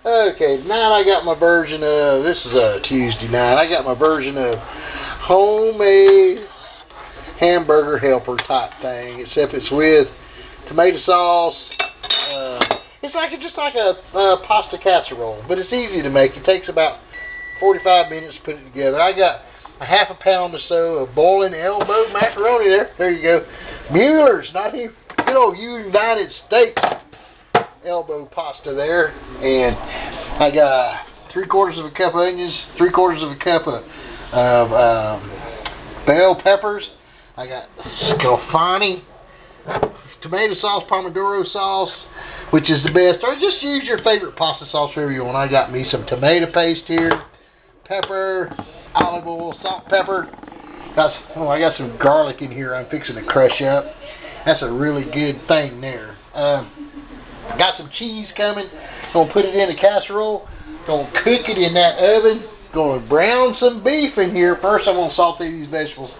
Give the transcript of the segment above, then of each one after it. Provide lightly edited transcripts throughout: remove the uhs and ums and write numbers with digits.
Okay, tonight I got my version of, this is a Tuesday night, I got my version of homemade hamburger helper type thing, except it's with tomato sauce. It's like just like a pasta casserole, but it's easy to make. It takes about 45 minutes to put it together. I got a half a pound or so of boiling elbow macaroni there. There you go. Mueller's, not even good old United States elbow pasta there. And I got 3/4 of a cup of onions, 3/4 of a cup of bell peppers. I got scalfani, tomato sauce, pomodoro sauce, which is the best. Or just use your favorite pasta sauce wherever you want. I got me some tomato paste here, pepper, olive oil, salt, pepper. I got some garlic in here I'm fixing to crush up. That's a really good thing there. Got some cheese coming. Gonna put it in a casserole. Gonna cook it in that oven. Gonna brown some beef in here. First I'm gonna saute these vegetables.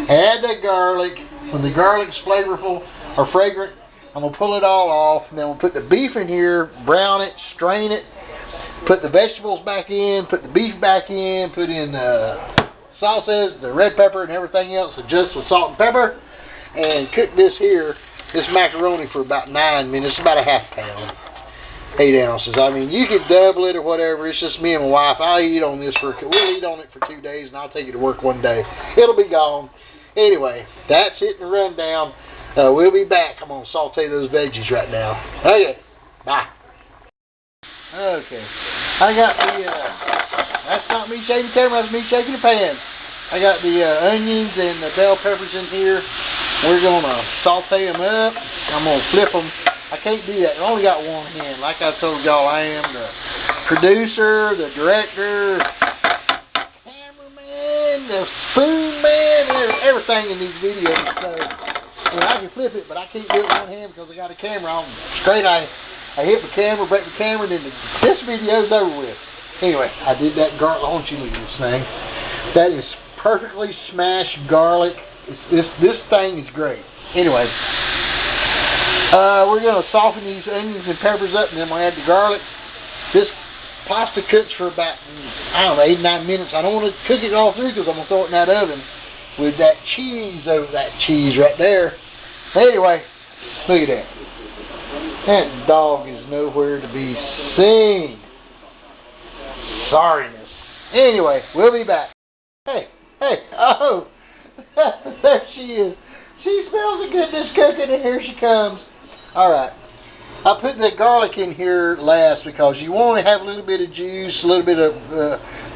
Add the garlic. When the garlic's flavorful or fragrant, I'm gonna pull it all off. And then I'm gonna put the beef in here, brown it, strain it, put the vegetables back in, put the beef back in, put in sauces, the red pepper and everything else, adjust with salt and pepper, and cook this macaroni for about 9 minutes, about a half pound, 8 ounces. I mean, you can double it or whatever. It's just me and my wife. We'll eat on it for 2 days, and I'll take it to work one day. It'll be gone. Anyway, that's it in the rundown. We'll be back. I'm going to saute those veggies right now. Okay, bye. Okay, I got the, that's not me shaking the camera, that's me shaking the pan. I got the onions and the bell peppers in here. We're going to saute them up. I'm going to flip them. I can't do that. I only got one hand. Like I told y'all, I am the producer, the director, cameraman, the spoon man, everything in these videos. So, I can flip it, but I can't do it with one hand because I got a camera on. Straight, I hit the camera, break the camera, and then this video's over with. Anyway, I did that garlic. I want you to look at this thing. That is perfectly smashed garlic. This thing is great. Anyway, we're going to soften these onions and peppers up, and then we'll add the garlic. This pasta cooks for about, I don't know, 8 or 9 minutes. I don't want to cook it all through because I'm going to throw it in that oven with that cheese over that cheese right there. Anyway, look at that. That dog is nowhere to be seen. Sorriness. Anyway, we'll be back. Hey, oh, there she is. She smells the goodness cooking, and here she comes. All right. I put the garlic in here last because you want to have a little bit of juice, a little bit of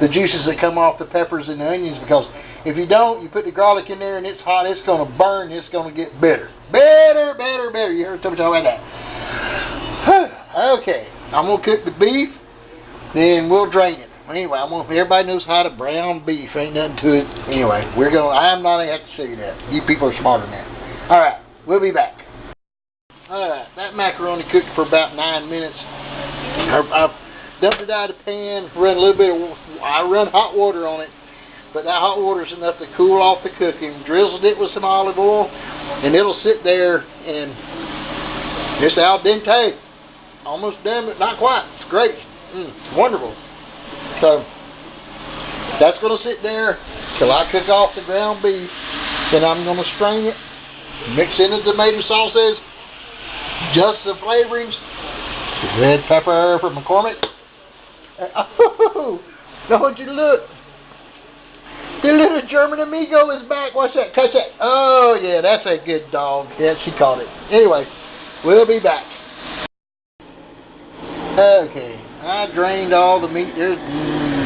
the juices that come off the peppers and the onions, because if you don't, you put the garlic in there and it's hot, it's going to burn, it's going to get bitter. Bitter. You heard somebody talk about that. Okay, I'm going to cook the beef, then we'll drain it. Anyway, everybody knows how to brown beef, ain't nothing to it. Anyway, I'm not going to have to show you that. You people are smarter than that. Alright, we'll be back. Alright, that macaroni cooked for about 9 minutes. I've dumped it out of the pan, I run hot water on it, but that hot water is enough to cool off the cooking. Drizzled it with some olive oil, and it'll sit there and just al dente. Almost done, but not quite. It's great. It's wonderful. So, that's going to sit there till I cook off the ground beef. Then I'm going to strain it, mix in the tomato sauces, just the flavorings, red pepper from McCormick. Oh, don't you look. The little German amigo is back. Watch that. Catch that. Oh, yeah, that's a good dog. Yeah, she caught it. Anyway, we'll be back. Okay, I drained all the meat. There's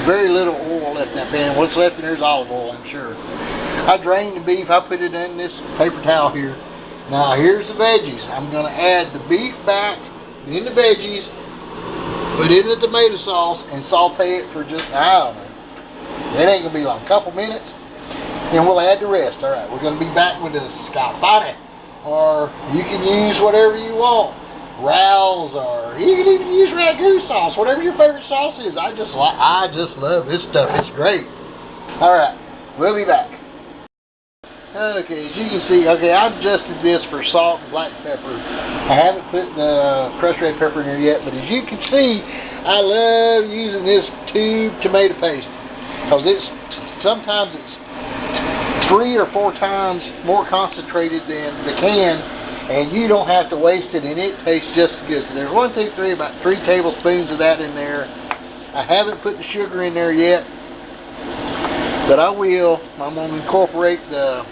very little oil left in that pan. What's left in there is olive oil, I'm sure. I drained the beef. I put it in this paper towel here. Now, here's the veggies. I'm going to add the beef back, then the veggies, put in the tomato sauce, and saute it for just, I don't know. It ain't going to be long. A couple minutes, and we'll add the rest. All right, we're going to be back with the scalfani, or you can use whatever you want. Rouse, or you can even use ragu sauce, whatever your favorite sauce is. I just love this stuff. It's great. All right, we'll be back. Okay, as you can see, okay, I've adjusted this for salt and black pepper. I haven't put the crushed red pepper in there yet, but as you can see, I love using this tube tomato paste because sometimes it's 3 or 4 times more concentrated than the can, and you don't have to waste it, and it tastes just as good. So there's 1, 2, 3, about 3 tablespoons of that in there. I haven't put the sugar in there yet, but I will. I'm going to incorporate the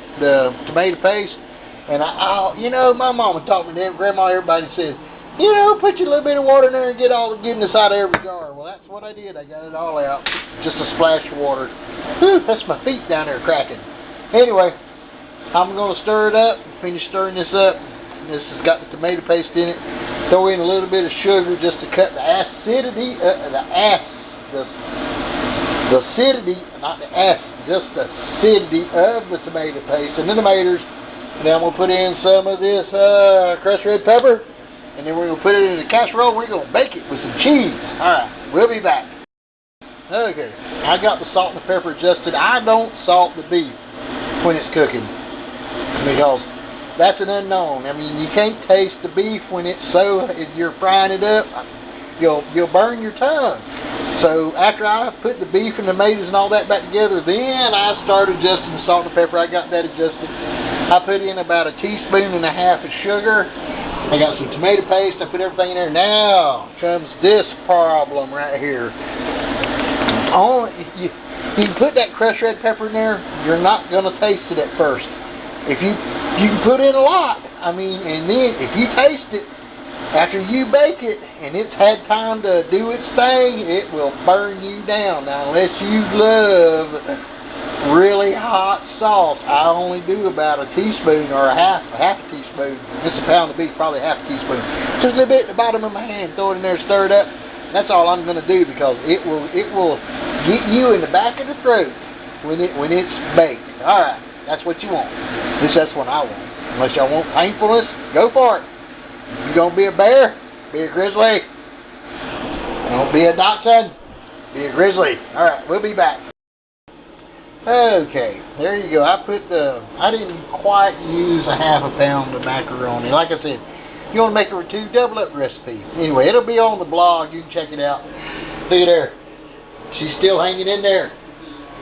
tomato paste, and you know, my mama taught me that. Grandma, everybody says, you know, put you a little bit of water in there and get all the goodness out of every jar. Well, that's what I did. I got it all out, just a splash of water. Whew, that's my feet down there cracking. Anyway, I'm going to stir it up. Finish stirring this up. This has got the tomato paste in it. Throw in a little bit of sugar just to cut the acidity, the acidity, not the acid, just the acidity of the tomato paste and the tomatoes. And then I'm going to put in some of this crushed red pepper, and then we're going to put it in the casserole. We're going to bake it with some cheese. Alright, we'll be back. Okay, I got the salt and the pepper adjusted. I don't salt the beef when it's cooking because that's an unknown. I mean, you can't taste the beef when it's if you're frying it up, you'll burn your tongue. So after I put the beef and tomatoes and all that back together, then I started adjusting the salt and pepper. I got that adjusted. I put in about 1.5 teaspoons of sugar. I got some tomato paste. I put everything in there. Now comes this problem right here. You can put that crushed red pepper in there. You're not going to taste it at first. If you can put in a lot. I mean, and then if you taste it after you bake it and it's had time to do its thing, it will burn you down. Now, unless you love really hot sauce, I only do about 1 teaspoon or a half a teaspoon. It's a pound of beef, probably half a teaspoon. Just a little bit at the bottom of my hand. Throw it in there, stir it up. That's all I'm going to do because it will get you in the back of the throat when it's baked. All right, that's what you want. At least that's what I want. Unless y'all want painfulness, go for it. You're going to be a bear, be a grizzly. Don't be a dachshund, be a grizzly. All right, we'll be back. Okay, there you go. I didn't quite use a half a pound of macaroni. Like I said, you want to make it with 2, double up the recipe. Anyway, it'll be on the blog. You can check it out. Look at her. She's still hanging in there.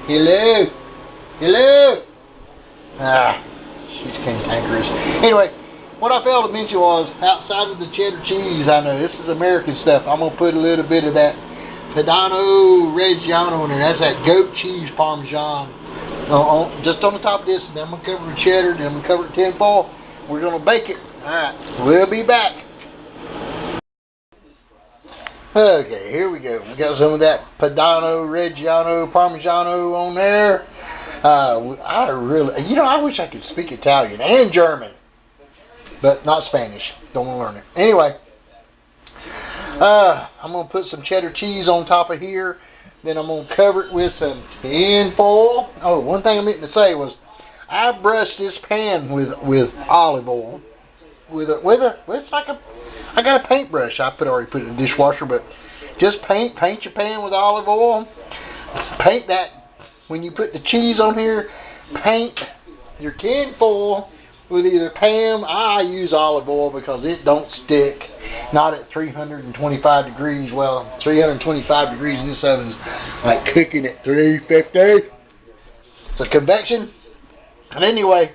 Hello. Hello. She's cantankerous. Anyway, what I failed to mention was, outside of the cheddar cheese, I know this is American stuff. I'm going to put a little bit of that Padano Reggiano in there. That's that goat cheese Parmesan. Just on the top of this. And then I'm going to cover it with cheddar. Then I'm going to cover it in tin foil. We're going to bake it. Alright, we'll be back. Okay, here we go. We got some of that Padano Reggiano Parmigiano on there. I wish I could speak Italian and German, but not Spanish. Don't want to learn it. Anyway, I'm going to put some cheddar cheese on top of here. Then I'm going to cover it with some tin foil. Oh, one thing I meant to say was I brushed this pan with olive oil. I got a paintbrush. I already put it in the dishwasher, but just paint your pan with olive oil. Paint that when you put the cheese on here. Paint your tin foil with either Pam. I use olive oil because it don't stick. Not at 325 degrees. Well, 325 degrees in this oven's like cooking at 350. So convection. And anyway,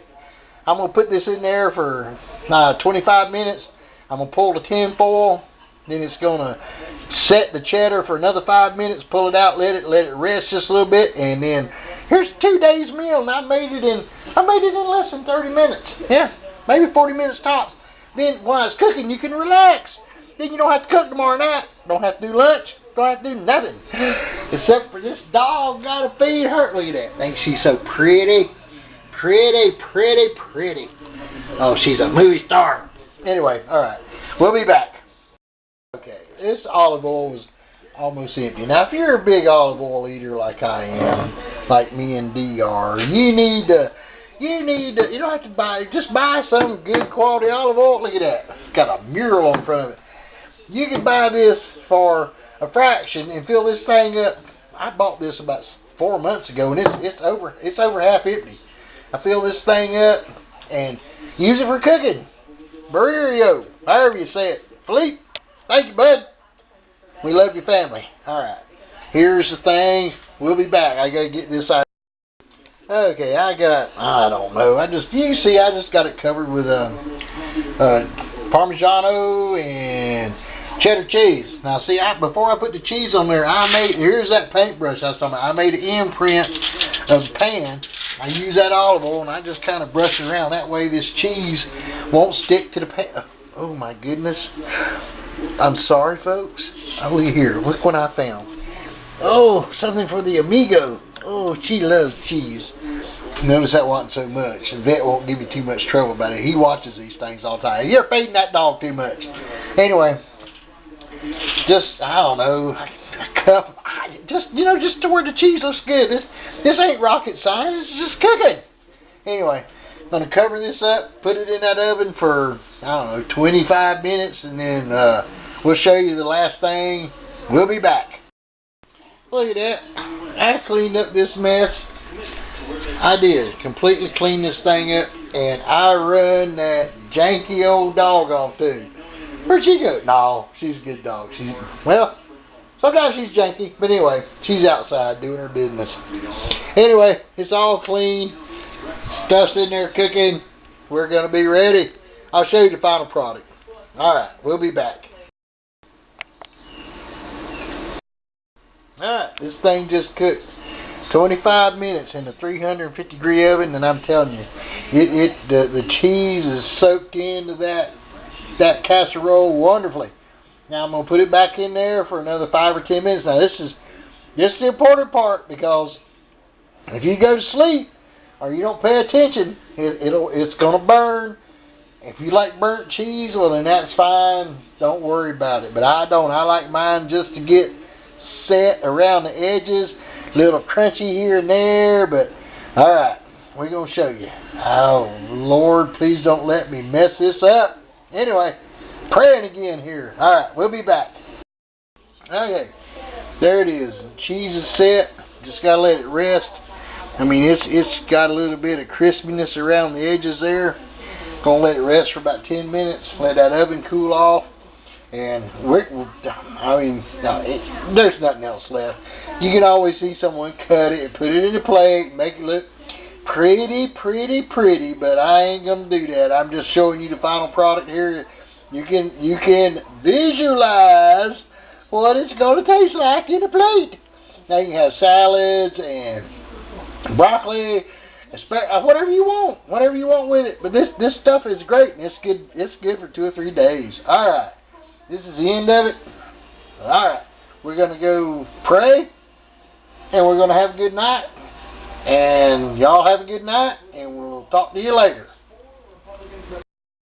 I'm going to put this in there for 25 minutes. I'm going to pull the tin foil. Then it's going to set the cheddar for another 5 minutes. Pull it out, let it rest just a little bit. And then here's 2 days meal. And I made it in less than 30 minutes. Yeah, maybe 40 minutes tops. Then while it's cooking, you can relax. Then you don't have to cook tomorrow night. Don't have to do lunch. Don't have to do nothing. Except for this dog got to feed her. Look at that. I think she's so pretty. Pretty. Oh, she's a movie star. Anyway, alright. We'll be back. Okay, this olive oil was almost empty. Now, if you're a big olive oil eater like I am, like me and D are, you don't have to just buy some good quality olive oil. Look at that. It's got a mural on front of it. You can buy this for a fraction and fill this thing up. I bought this about 4 months ago, and it's over half empty. I fill this thing up and use it for cooking. Burrito, however you say it. Philippe, thank you, bud. We love your family. Alright, here's the thing. We'll be back. I gotta get this out. Okay, I don't know. You see, I just got it covered with Parmigiano and cheddar cheese. Now, see, before I put the cheese on there, here's that paintbrush I was talking about. I made an imprint of the pan. I use that olive oil, and I just kind of brush it around. That way this cheese won't stick to the pan. Oh, my goodness. I'm sorry, folks. Oh, here, look what I found. Oh, something for the amigo. Oh, she loves cheese. Notice that wasn't so much. The vet won't give you too much trouble about it. He watches these things all the time. You're feeding that dog too much. Anyway, I don't know, a cup. Just to where the cheese looks good. This ain't rocket science. It's just cooking. Anyway, I'm going to cover this up, put it in that oven for, I don't know, 25 minutes, and then we'll show you the last thing. We'll be back. Look at that. I cleaned up this mess. I did. Completely clean this thing up, and I run that janky old dog off too. Where'd she go? No, she's a good dog. Well, sometimes she's janky, but anyway, she's outside doing her business. Anyway, it's all clean. Stuff's in there cooking. We're going to be ready. I'll show you the final product. Alright, we'll be back. Alright, this thing just cooked 25 minutes in the 350 degree oven, and I'm telling you, the cheese is soaked into that casserole wonderfully. Now I'm going to put it back in there for another 5 or 10 minutes. Now this is the important part, because if you go to sleep or you don't pay attention, it's going to burn. If you like burnt cheese, well then that's fine. Don't worry about it. But I don't. I like mine just to get set around the edges, a little crunchy here and there. But all right, we're going to show you. Oh Lord, please don't let me mess this up. Anyway, praying again here. All right, we'll be back. Okay, there it is. The cheese is set. Just gotta let it rest. I mean, it's got a little bit of crispiness around the edges there. Gonna let it rest for about 10 minutes. Let that oven cool off. And there's nothing else left. You can always see someone cut it and put it in a plate, make it look pretty, but I ain't gonna do that. I'm just showing you the final product here. You can visualize what it's gonna taste like in a plate. Now you can have salads and broccoli, whatever you want with it. But this stuff is great, and it's good for 2 or 3 days. All right, this is the end of it. All right, we're gonna go pray, and we're gonna have a good night. And y'all have a good night, and we'll talk to you later.